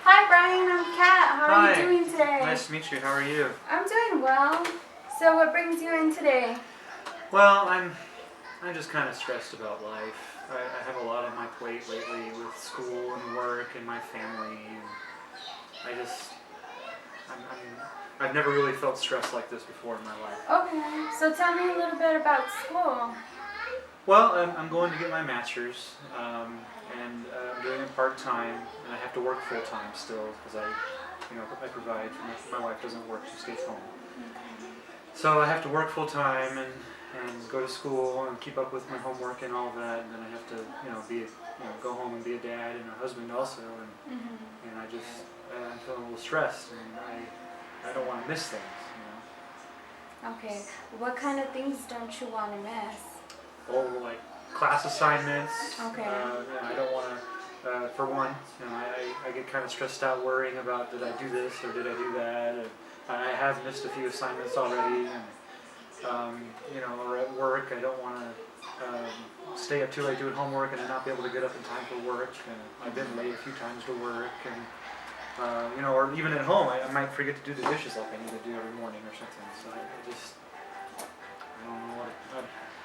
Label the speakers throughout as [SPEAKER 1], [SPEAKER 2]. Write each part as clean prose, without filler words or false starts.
[SPEAKER 1] Hi Brian, I'm Kat. How are
[SPEAKER 2] Hi.
[SPEAKER 1] you doing today?
[SPEAKER 2] Nice to meet you. How are you?
[SPEAKER 1] I'm doing well. So what brings you in today?
[SPEAKER 2] Well, I'm just kind of stressed about life. I have a lot on my plate lately with school and work and my family. And I just I've never really felt stressed like this before in my life.
[SPEAKER 1] Okay, so tell me a little bit about school.
[SPEAKER 2] Well, I'm going to get my master's, and I'm doing it part time, and I have to work full time still because I provide. My wife doesn't work; she stays home. So I have to work full time and go to school and keep up with my homework and all of that, and then I have to go home and be a dad and a husband also, and I'm feeling a little stressed, and I don't want to miss things.
[SPEAKER 1] Okay, what kind of things don't you want to miss?
[SPEAKER 2] Oh, like class assignments.
[SPEAKER 1] Okay.
[SPEAKER 2] I don't want to. For one, I get kind of stressed out worrying about did I do this or did I do that. And I have missed a few assignments already, and or at work I don't want to stay up too late doing homework and then not be able to get up in time for work. And I've been late a few times to work, and or even at home I might forget to do the dishes like I need to do every morning or something. So I don't know what.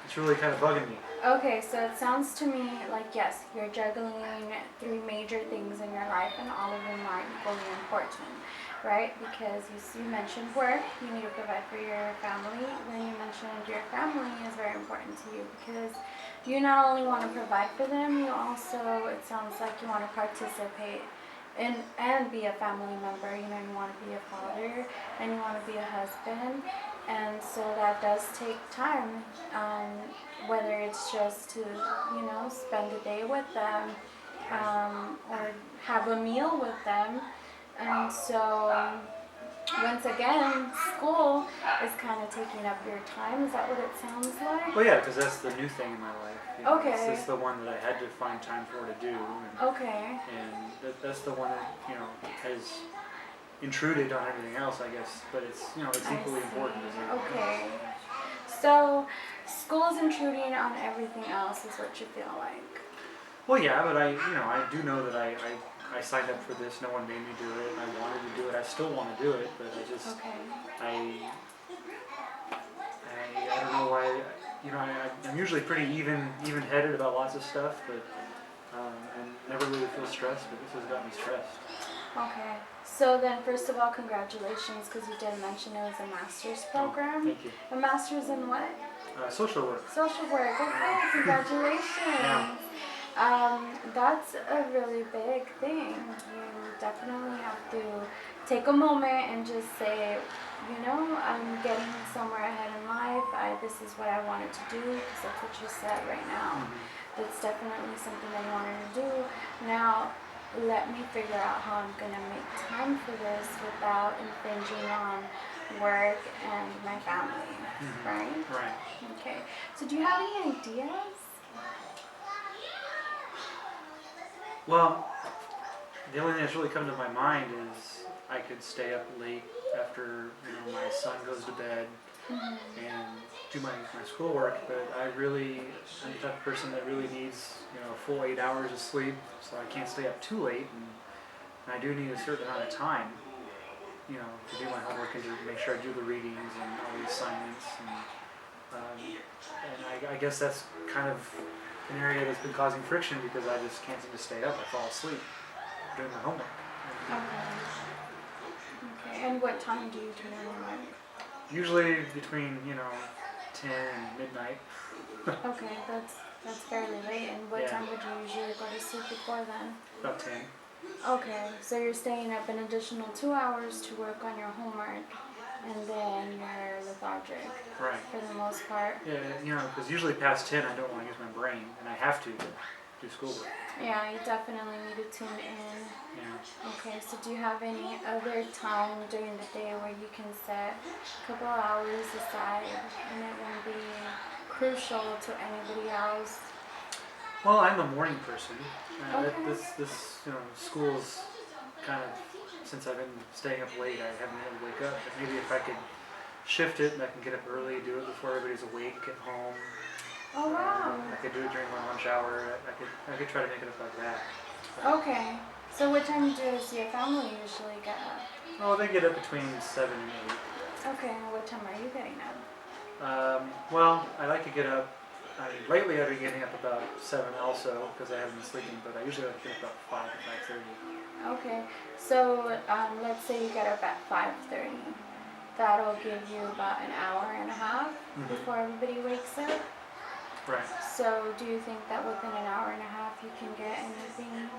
[SPEAKER 2] It's really kind of bugging me.
[SPEAKER 1] Okay, so it sounds to me like yes, you're juggling three major things in your life and all of them are equally important, right? Because you mentioned work, you need to provide for your family. Then you mentioned your family is very important to you because you not only want to provide for them, you also, it sounds like you want to participate and be a family member. You want to be a father and you want to be a husband. And so that does take time, whether it's just to, spend a day with them or have a meal with them. And so, once again, school is kind of taking up your time. Is that what it sounds like?
[SPEAKER 2] Well, yeah, because that's the new thing in my life.
[SPEAKER 1] Okay.
[SPEAKER 2] This is the one that I had to find time for to do.
[SPEAKER 1] Okay.
[SPEAKER 2] And that's the one that, has intruded on everything else, I guess. But it's equally important as everything else.
[SPEAKER 1] Okay. So, school's intruding on everything else is what you feel like.
[SPEAKER 2] Well, yeah, but I do know that I signed up for this. No one made me do it. I wanted to do it. I still want to do it, but
[SPEAKER 1] Okay.
[SPEAKER 2] I don't know why. I'm usually pretty even-headed about lots of stuff, but I never really feel stressed. But this has got me stressed.
[SPEAKER 1] Okay. So then, first of all, congratulations, because you did mention it was a master's program.
[SPEAKER 2] Thank you.
[SPEAKER 1] A master's in what?
[SPEAKER 2] Social work.
[SPEAKER 1] Social work. Okay, congratulations.
[SPEAKER 2] Yeah.
[SPEAKER 1] That's a really big thing. You definitely have to take a moment and just say, I'm getting somewhere ahead in life. This is what I wanted to do, because that's what you said right now. That's definitely something that you wanted to do. Now, let me figure out how I'm going to make time for this without infringing on work and my family, right?
[SPEAKER 2] Right.
[SPEAKER 1] Okay. So do you have any ideas?
[SPEAKER 2] Well, the only thing that's really come to my mind is I could stay up late after my son goes to bed and do my schoolwork, but I'm the type of person that really needs a full 8 hours of sleep, so I can't stay up too late, and I do need a certain amount of time to do my homework and to make sure I do the readings and all the assignments, and I guess that's kind of an area that's been causing friction because I just can't seem to stay up. I fall asleep doing my homework.
[SPEAKER 1] Okay, and what time do you do your homework?
[SPEAKER 2] Usually between 10 and midnight.
[SPEAKER 1] Okay, that's fairly late. And what time would you usually go to sleep before then?
[SPEAKER 2] About 10.
[SPEAKER 1] Okay, so you're staying up an additional 2 hours to work on your homework, and then you're lethargic.
[SPEAKER 2] Right.
[SPEAKER 1] For the most part.
[SPEAKER 2] Yeah, because usually past 10 I don't want to use my brain, and I have to do schoolwork.
[SPEAKER 1] Yeah, you definitely need to tune in.
[SPEAKER 2] Yeah.
[SPEAKER 1] Okay, so do you have any other time during the day where you can set a couple hours aside and it won't be crucial to anybody else?
[SPEAKER 2] Well, I'm a morning person.
[SPEAKER 1] Okay.
[SPEAKER 2] This school's kind of, since I've been staying up late, I haven't been able to wake up. But maybe if I could shift it and I can get up early, do it before everybody's awake at home.
[SPEAKER 1] Oh wow.
[SPEAKER 2] I could do it during my lunch hour. I could try to make it up like that.
[SPEAKER 1] Okay. So what time does your family usually get up?
[SPEAKER 2] Oh, they get up between 7 and 8.
[SPEAKER 1] Okay, and what time are you getting up?
[SPEAKER 2] Well, I like to get up. Lately I've been getting up about 7 also because I haven't been sleeping, but I usually like to get up about 5 to 5:30.
[SPEAKER 1] Okay, so let's say you get up at 5:30. That'll give you about an hour and a half before everybody wakes up.
[SPEAKER 2] Right.
[SPEAKER 1] So do you think that within an hour and a half you can get anything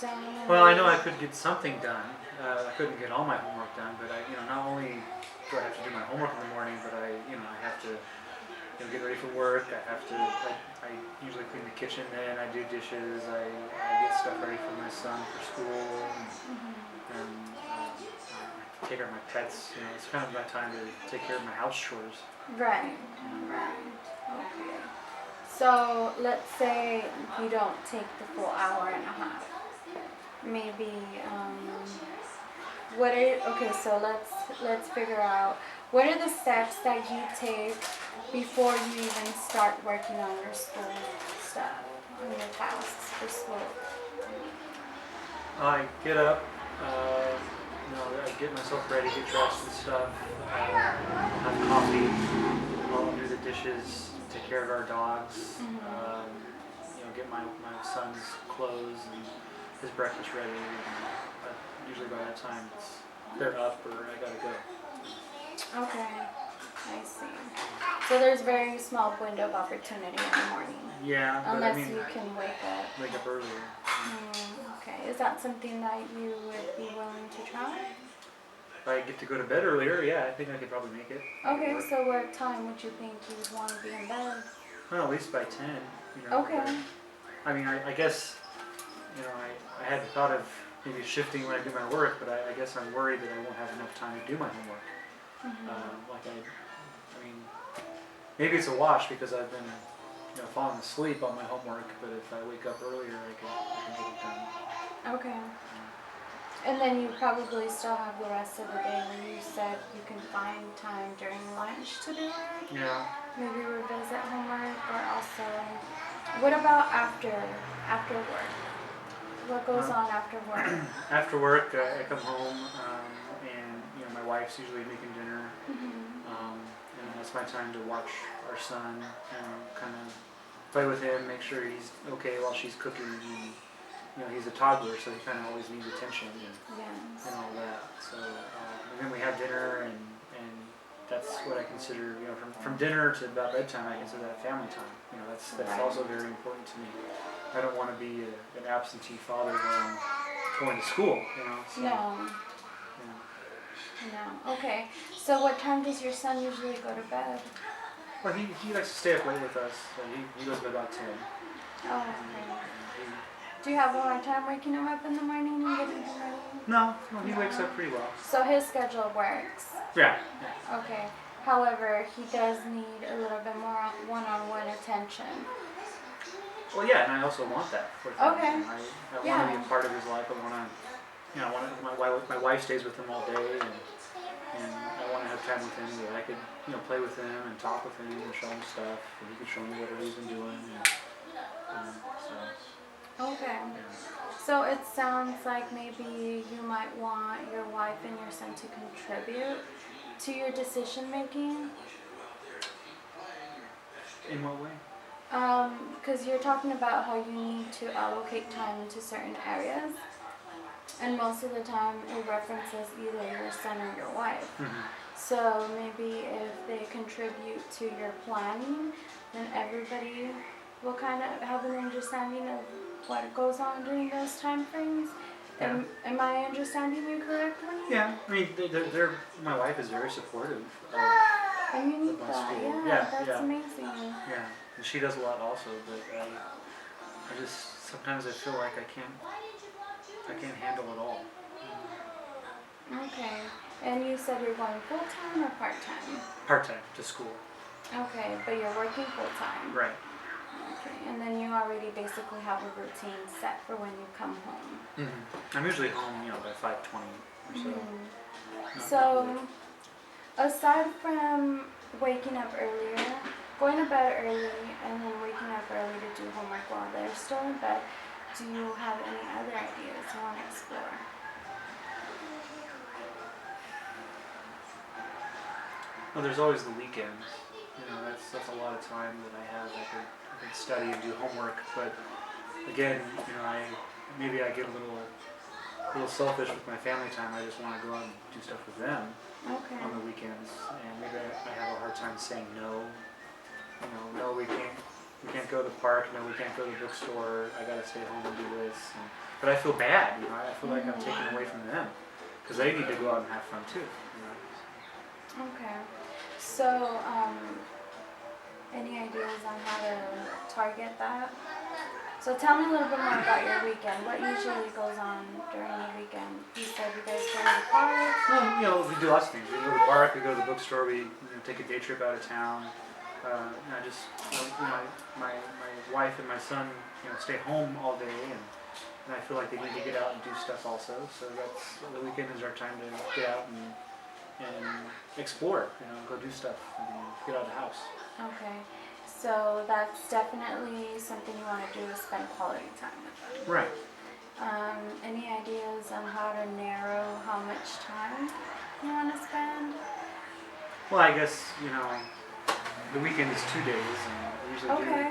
[SPEAKER 1] done?
[SPEAKER 2] Well, I know I could get something done. I couldn't get all my homework done, but not only do I have to do my homework in the morning, but I have to, get ready for work. I have to. I usually clean the kitchen. Then I do dishes. I get stuff ready for my son for school, and I take care of my pets. It's kind of my time to take care of my house chores.
[SPEAKER 1] Right, right. Okay. So let's say you don't take the full hour and a half. Maybe so let's figure out what are the steps that you take before you even start working on your school stuff, on your tasks for school.
[SPEAKER 2] I get up. I get myself ready, get dressed and stuff. Have coffee. I'll do the dishes. Take care of our dogs. Get my son's clothes and his breakfast ready. Usually by that time they're up or I gotta go.
[SPEAKER 1] Okay, I see. So there's very small window of opportunity in the morning.
[SPEAKER 2] Yeah, but
[SPEAKER 1] unless you can wake up.
[SPEAKER 2] Wake up earlier.
[SPEAKER 1] Okay, is that something that you would be willing to try?
[SPEAKER 2] If I get to go to bed earlier, yeah, I think I could probably make it.
[SPEAKER 1] Okay, so what time would you think you would want to be in bed?
[SPEAKER 2] Well, at least by 10.
[SPEAKER 1] Okay.
[SPEAKER 2] I guess, I hadn't thought of maybe shifting when I do my work, but I guess I'm worried that I won't have enough time to do my homework. Maybe it's a wash because I've been, falling asleep on my homework, but if I wake up earlier, I can get it done.
[SPEAKER 1] Okay. And then you probably still have the rest of the day where you said you can find time during lunch to do it.
[SPEAKER 2] Yeah.
[SPEAKER 1] Maybe revisit homework, or also, what about after work? What goes on after work?
[SPEAKER 2] After work, I come home, and my wife's usually making dinner, and that's my time to watch our son and kind of play with him, make sure he's okay while she's cooking. And, he's a toddler, so he kind of always needs attention and all that. So, and then we have dinner, and that's what I consider, from dinner to about bedtime, I consider that family time. That's also very important to me. I don't want to be an absentee father while I'm going to school, So,
[SPEAKER 1] No. No. Okay. So what time does your son usually go to bed?
[SPEAKER 2] Well, he likes to stay up late with us. So he goes to bed about 10.
[SPEAKER 1] Oh, okay. Do you have a hard time waking him up in the morning and getting him ready?
[SPEAKER 2] No, he wakes up pretty well.
[SPEAKER 1] So his schedule works?
[SPEAKER 2] Yeah.
[SPEAKER 1] Okay. However, he does need a little bit more one-on-one attention.
[SPEAKER 2] Well, yeah, and I also want that for him.
[SPEAKER 1] Okay.
[SPEAKER 2] I want to be a part of his life. I want to, my wife stays with him all day, and I want to have time with him where I could, play with him and talk with him and show him stuff, and he could show me what he's been doing.
[SPEAKER 1] Okay.
[SPEAKER 2] Yeah.
[SPEAKER 1] So it sounds like maybe you might want your wife and your son to contribute to your decision making.
[SPEAKER 2] In what way?
[SPEAKER 1] Because you're talking about how you need to allocate time into certain areas, and most of the time it references either your son or your wife. So maybe if they contribute to your planning, then everybody will kind of have an understanding of what goes on during those time frames.
[SPEAKER 2] Yeah.
[SPEAKER 1] Am I understanding you correctly?
[SPEAKER 2] Yeah, I mean, my wife is very supportive of
[SPEAKER 1] And you need
[SPEAKER 2] my
[SPEAKER 1] that.
[SPEAKER 2] school.
[SPEAKER 1] Yeah, that's amazing.
[SPEAKER 2] Yeah, and she does a lot also, but I just sometimes I feel like I can't handle it all.
[SPEAKER 1] Okay. And you said you're going full-time or part-time?
[SPEAKER 2] Part-time to school.
[SPEAKER 1] Okay, but you're working full-time.
[SPEAKER 2] Right.
[SPEAKER 1] Okay, and then you already basically have a routine set for when you come home.
[SPEAKER 2] I'm usually home, by 5:20 or so.
[SPEAKER 1] So, aside from waking up earlier, going to bed early, and then waking up early to do homework while they're still in bed, do you have any other ideas you want to explore?
[SPEAKER 2] Well, there's always the weekends. You know, that's a lot of time that I have. I could study and do homework, but again, you know, maybe I get a little selfish with my family time. I just want to go out and do stuff with them
[SPEAKER 1] Okay.
[SPEAKER 2] on the weekends, and maybe I have a hard time saying no. You know, no, we can't go to the park. No, we can't go to the bookstore. I gotta stay home and do this. But I feel bad. You know, I feel like I'm taking away from them because they need to go out and have fun too. You know.
[SPEAKER 1] Okay. So, any ideas on how to target that? So tell me a little bit more about your weekend. What usually goes on during the weekend? You said you guys go to the park.
[SPEAKER 2] Well, you know, we do lots of things. We go to the park. We go to the bookstore. We take a day trip out of town. I just, my wife and my son, stay home all day, and I feel like they need to get out and do stuff also. So that's the weekend is our time to get out and explore. Go do stuff and get out of the house.
[SPEAKER 1] Okay, so that's definitely something you want to do is spend quality time with them.
[SPEAKER 2] Right.
[SPEAKER 1] Any ideas on how to narrow how much time you want to spend?
[SPEAKER 2] Well, I guess the weekend is 2 days, and we usually
[SPEAKER 1] Okay.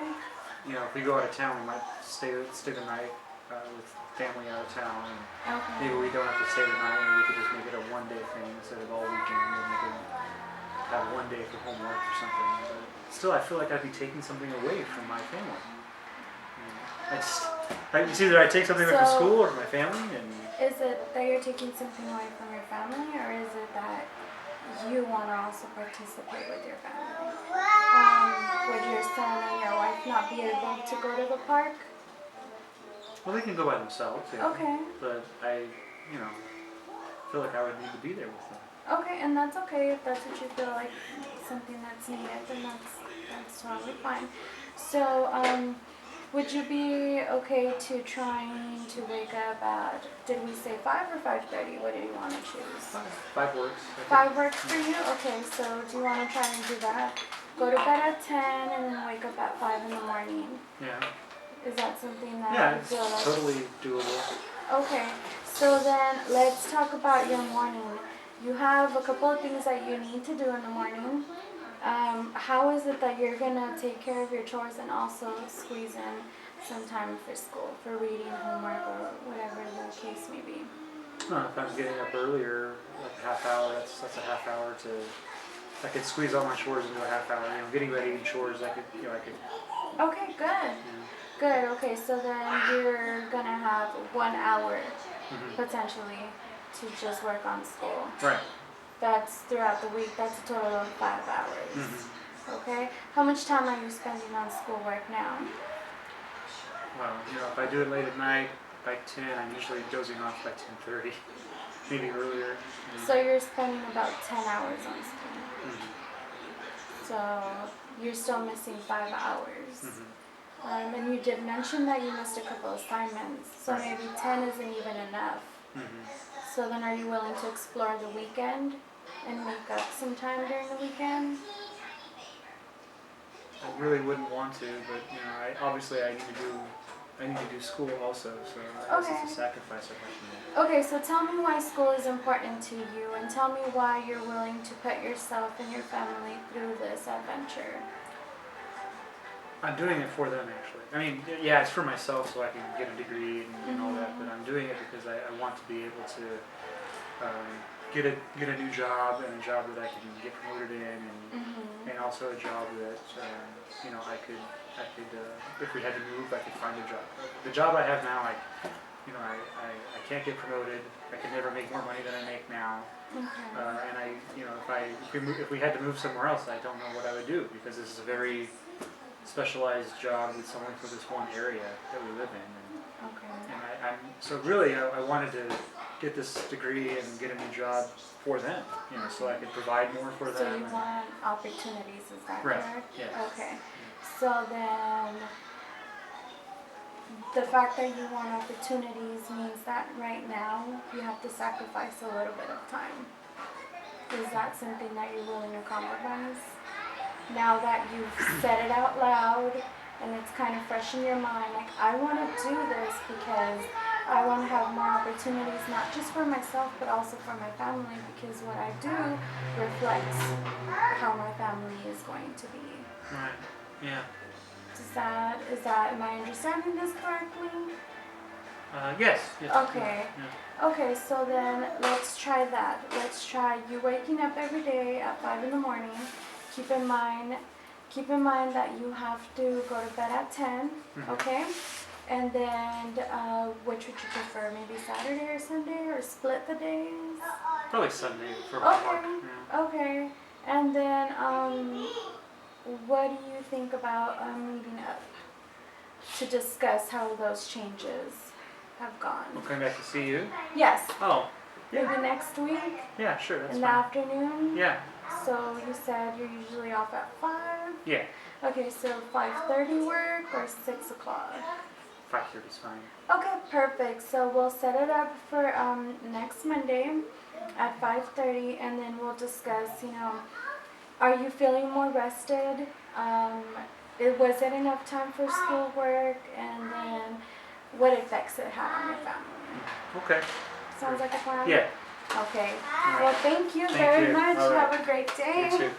[SPEAKER 2] do. If we go out of town, we might stay the night with family out of town, and
[SPEAKER 1] Okay.
[SPEAKER 2] maybe we don't have to stay the night, and we could just make it a one-day thing instead of all weekend, and we could have one day for homework or something. But still, I feel like I'd be taking something away from my family. It's either I take something away from
[SPEAKER 1] So-
[SPEAKER 2] school or from my family, and
[SPEAKER 1] Is it that you're taking something away from your family, or is it that you want to also participate with your family? Would your son and your wife not be able to go to the park?
[SPEAKER 2] well, they can go by themselves. Yeah.
[SPEAKER 1] Okay.
[SPEAKER 2] But I feel like I would need to be there with them.
[SPEAKER 1] Okay, and that's okay if that's what you feel like something that's needed, then that's totally fine. So, would you be okay to trying to wake up at, did we say 5 or 5:30? What do you want to choose?
[SPEAKER 2] 5 works.
[SPEAKER 1] 5 works for you? Okay, so do you want to try and do that? Go to bed at 10 and then wake up at 5 in the morning.
[SPEAKER 2] Yeah.
[SPEAKER 1] Is that something that
[SPEAKER 2] Yeah,
[SPEAKER 1] you
[SPEAKER 2] it's
[SPEAKER 1] feel like?
[SPEAKER 2] totally doable.
[SPEAKER 1] Okay, so then let's talk about your morning. You have a couple of things that you need to do in the morning. How is it that you're gonna take care of your chores and also squeeze in some time for school, for reading, homework, or whatever the case may be?
[SPEAKER 2] If I'm getting up earlier, like a half hour, that's a half hour to. I could squeeze all my chores into a half hour. Getting ready and chores, I could.
[SPEAKER 1] Okay, good. Good, okay, so then you're gonna have 1 hour potentially to just work on school.
[SPEAKER 2] Right.
[SPEAKER 1] That's throughout the week, that's a total of 5 hours. Okay, how much time are you spending on schoolwork now?
[SPEAKER 2] Well, if I do it late at night, by 10, I'm usually dozing off by 10:30, maybe earlier.
[SPEAKER 1] So you're spending about 10 hours on school. So you're still missing 5 hours. And you did mention that you missed a couple assignments, so
[SPEAKER 2] Right.
[SPEAKER 1] maybe 10 isn't even enough. So then are you willing to explore the weekend and make up some time during the weekend?
[SPEAKER 2] I really wouldn't want to, but obviously I need to do school also, so I guess
[SPEAKER 1] Okay.
[SPEAKER 2] it's a sacrifice I have to make.
[SPEAKER 1] Okay, so tell me why school is important to you, and tell me why you're willing to put yourself and your family through this adventure.
[SPEAKER 2] I'm doing it for them, actually. I mean, yeah, it's for myself so I can get a degree and all that, but I'm doing it because I want to be able to get a new job, and a job that I can get promoted in, and also a job that I could if we had to move, I could find a job. The job I have now, I can't get promoted. I can never make more money than I make now.
[SPEAKER 1] Okay.
[SPEAKER 2] And if we had to move somewhere else, I don't know what I would do, because this is a very specialized job that's only for this one area that we live in.
[SPEAKER 1] Okay.
[SPEAKER 2] And so really I wanted to get this degree and get a new job for them, so I could provide more for
[SPEAKER 1] So
[SPEAKER 2] them.
[SPEAKER 1] you want opportunities, is that
[SPEAKER 2] Right,
[SPEAKER 1] correct?
[SPEAKER 2] yeah.
[SPEAKER 1] Okay. So then the fact that you want opportunities means that right now you have to sacrifice a little bit of time. Is that something that you're willing to compromise? Now that you've said it out loud and it's kind of fresh in your mind, like I want to do this because I want to have more opportunities, not just for myself, but also for my family, because what I do reflects how my family is going to be.
[SPEAKER 2] Right. Yeah.
[SPEAKER 1] Am I understanding this correctly?
[SPEAKER 2] Yes. Yes.
[SPEAKER 1] Okay.
[SPEAKER 2] Yeah.
[SPEAKER 1] Okay, so then let's try that. Let's try you waking up every day at 5 in the morning. Keep in mind that you have to go to bed at 10,
[SPEAKER 2] Mhm.
[SPEAKER 1] okay? And then which would you prefer? Maybe Saturday or Sunday, or split the days?
[SPEAKER 2] Probably Sunday for my work.
[SPEAKER 1] Okay.
[SPEAKER 2] Yeah.
[SPEAKER 1] Okay. And then what do you think about meeting up to discuss how those changes have gone?
[SPEAKER 2] I'm coming back to see you.
[SPEAKER 1] Yes.
[SPEAKER 2] Oh. Yeah.
[SPEAKER 1] Maybe next week
[SPEAKER 2] Yeah. Sure. That's
[SPEAKER 1] in the
[SPEAKER 2] fine.
[SPEAKER 1] afternoon?
[SPEAKER 2] Yeah.
[SPEAKER 1] So you said you're usually off at 5?
[SPEAKER 2] Yeah.
[SPEAKER 1] Okay, so 5:30 work or 6 o'clock?
[SPEAKER 2] 5:30 is fine.
[SPEAKER 1] Okay, perfect. So we'll set it up for next Monday at 5:30, and then we'll discuss, are you feeling more rested? Was it enough time for schoolwork? And then what effects it had on your family?
[SPEAKER 2] Okay.
[SPEAKER 1] Sounds like a plan?
[SPEAKER 2] Yeah.
[SPEAKER 1] Okay.
[SPEAKER 2] All right.
[SPEAKER 1] Well, thank you
[SPEAKER 2] Thank
[SPEAKER 1] very
[SPEAKER 2] you.
[SPEAKER 1] much.
[SPEAKER 2] All right.
[SPEAKER 1] Have a great day.
[SPEAKER 2] You too.